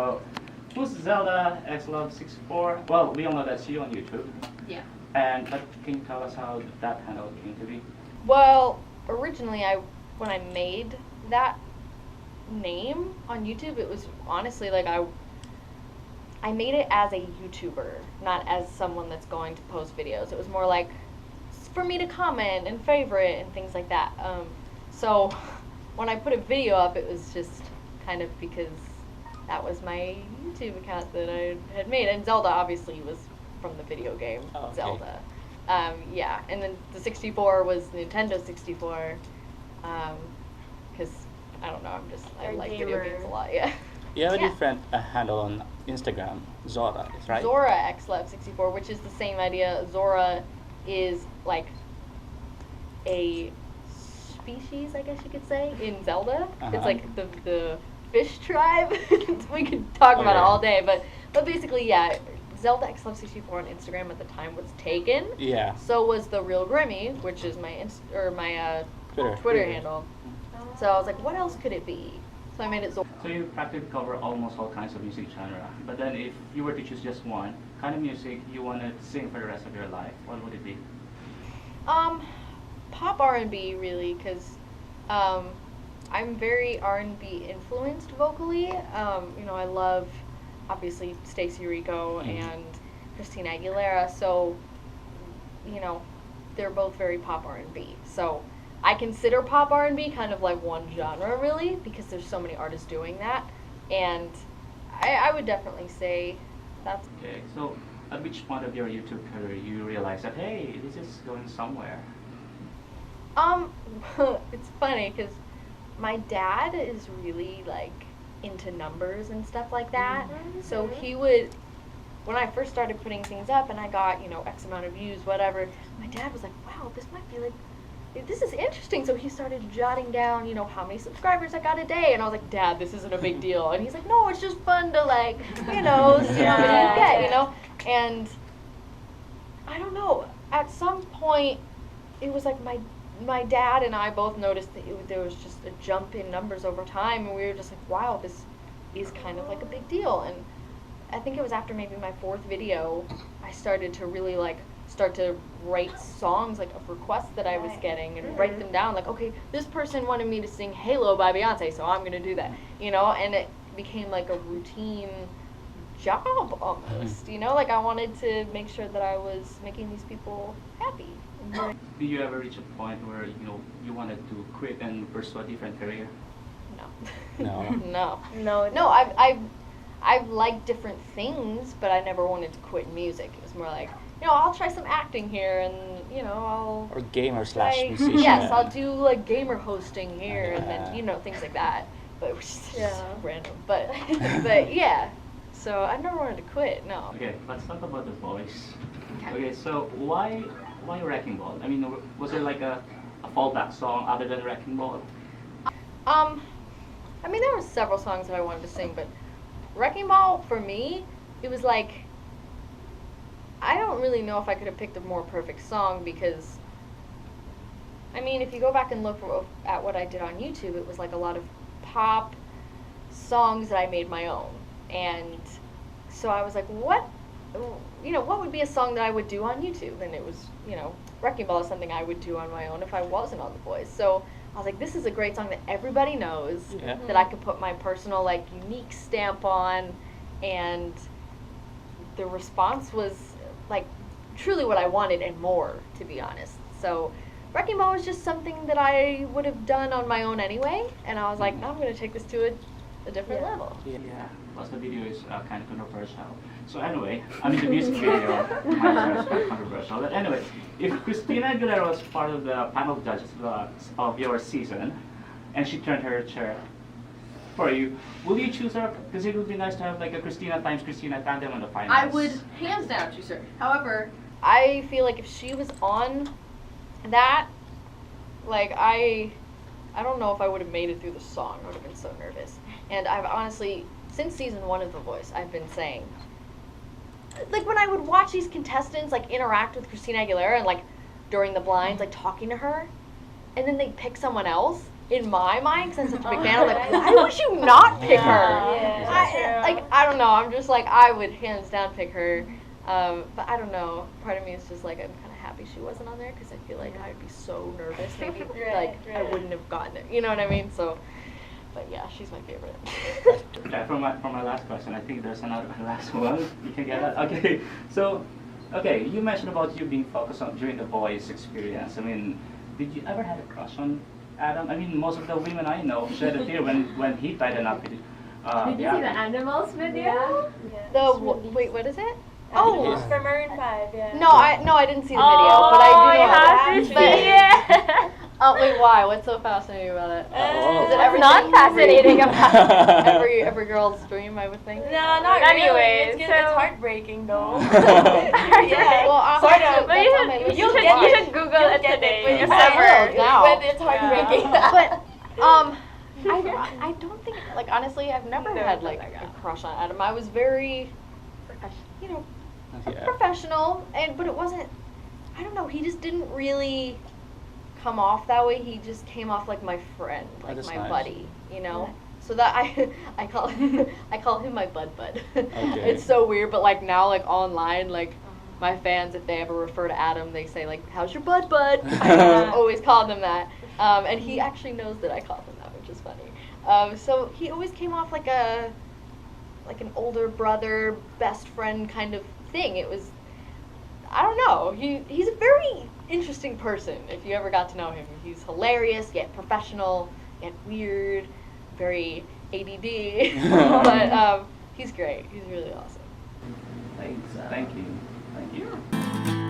So, who's Zelda X Love 64? Well, we all know that's you on YouTube. Yeah. But can you tell us how that handle came to be? Well, originally when I made that name on YouTube, it was honestly like I made it as a YouTuber, not as someone that's going to post videos. It was more like for me to comment and favorite and things like that. So when I put a video up, it was just kind of because that was my YouTube account that I had made. And Zelda obviously was from the video game Zelda. Yeah, and then the 64 was Nintendo 64. Because I don't know, I like video games a lot. Yeah. You have a different handle on Instagram, Zora, right? Zora XLab 64, which is the same idea. Zora is like a species, I guess you could say, in Zelda. It's like the fish tribe. We could talk about it all day, but basically, yeah, Zelda XLab 64 on Instagram at the time was taken. Yeah. So was the real Grimmie, which is my Twitter handle. So I was like, what else could it be? So I made it Zora. So you practically cover almost all kinds of music genre. But then if you were to choose just one kind of music you want to sing for the rest of your life, what would it be? Pop R&B really, because I'm very R&B influenced vocally. I love obviously Stacey Rico and Christina Aguilera, so they're both very pop R&B. So I consider pop R&B kind of like one genre really, because there's so many artists doing that, and I would definitely say that's okay. So at which point of your YouTube career you realize that, hey, this is going somewhere? It's funny because my dad is really like into numbers and stuff like that. So he would, when I first started putting things up and I got X amount of views, whatever, my dad was like, wow, this might be like, this is interesting. So he started jotting down, how many subscribers I got a day, and I was like, Dad, this isn't a big deal. And he's like, no, it's just fun to like, see how many you get, And I don't know, at some point it was like my dad and I both noticed that there was just a jump in numbers over time, and we were just like, wow, this is kind of like a big deal. And I think it was after maybe my 4th video I started to really start to write songs of requests that I was getting and write them down, like, okay, this person wanted me to sing Halo by Beyonce, so I'm gonna do that, and it became like a routine job almost, like I wanted to make sure that I was making these people happy. Did you ever reach a point where you wanted to quit and pursue a different career? No. No. I've liked different things, but I never wanted to quit music. It was more like, I'll try some acting here, and I'll or gamer / musician. Yes, I'll do like gamer hosting here, and then things like that. But it was just random. But yeah. So I never wanted to quit. No. Okay, let's talk about the voice. Okay, so why Wrecking Ball? I mean, was there like a fallback song other than Wrecking Ball? I mean, there were several songs that I wanted to sing, but Wrecking Ball, for me, it was like, I don't really know if I could have picked a more perfect song, because, I mean, if you go back and look at what I did on YouTube, it was like a lot of pop songs that I made my own. And so I was like, what would be a song that I would do on YouTube? And it was, Wrecking Ball is something I would do on my own if I wasn't on The Voice. So I was like, this is a great song that everybody knows, that I could put my personal, unique stamp on, and the response was, truly what I wanted and more, to be honest. So Wrecking Ball was just something that I would have done on my own anyway, and I was like, no, I'm going to take this to a different level. Yeah, plus the video is kind of controversial. So anyway, I mean the music video is quite controversial. But anyway, if Christina Aguilera was part of the panel of judges of your season, and she turned her chair for you, will you choose her? Because it would be nice to have like a Christina times Christina tandem in the finals. I would hands down choose her. However, I feel like if she was on that, I don't know if I would have made it through the song. I would have been so nervous. And I've honestly, since season 1 of The Voice, I've been saying, when I would watch these contestants interact with Christina Aguilera and during the blinds, talking to her, and then they pick someone else. In my mind, because I'm such a big fan, I'm like, why would you not pick her? Yeah, like, I don't know. I'm just like, I would hands down pick her. But I don't know. Part of me is just like, I'm kind of happy she wasn't on there because I feel like I'd be so nervous. Maybe like I wouldn't have gotten it. You know what I mean? So, but yeah, she's my favorite. Okay, for my last question, I think there's another last one. You can get that. Okay, so, okay, you mentioned about you being focused on during the boys' experience. I mean, did you ever have a crush on Adam? I mean, most of the women I know shed a tear when he tied it up. Did you see the animals video? Wait, what is it? Oh, it's from Maroon 5, yeah. No, I didn't see the video, but I do know have to see it. Oh, wait, why? What's so fascinating about it? Is it What's not fascinating about every girl's dream, I would think? No, not Anyways, really. It's so- heartbreaking though. Yeah, well, sort of. But you should Google it today. When If you ever. now. But it's heartbreaking. But I don't think, like, honestly, I've never had like a crush on Adam. I was very, you know, professional, but it wasn't. I don't know. He just didn't really come off that way. He just came off like my friend, like that's my nice. buddy, you know. So that I call him my bud. Okay. It's so weird, but like now, like online, like my fans, if they ever refer to Adam, they say like, "How's your bud?" I always call them that, and he actually knows that I call him that, which is funny. So he always came off like an older brother, best friend kind of thing. It was, I don't know. He's a very interesting person. If you ever got to know him, he's hilarious yet professional yet weird, very ADD, but he's great. He's really awesome. Thanks. Thank you. Thank you.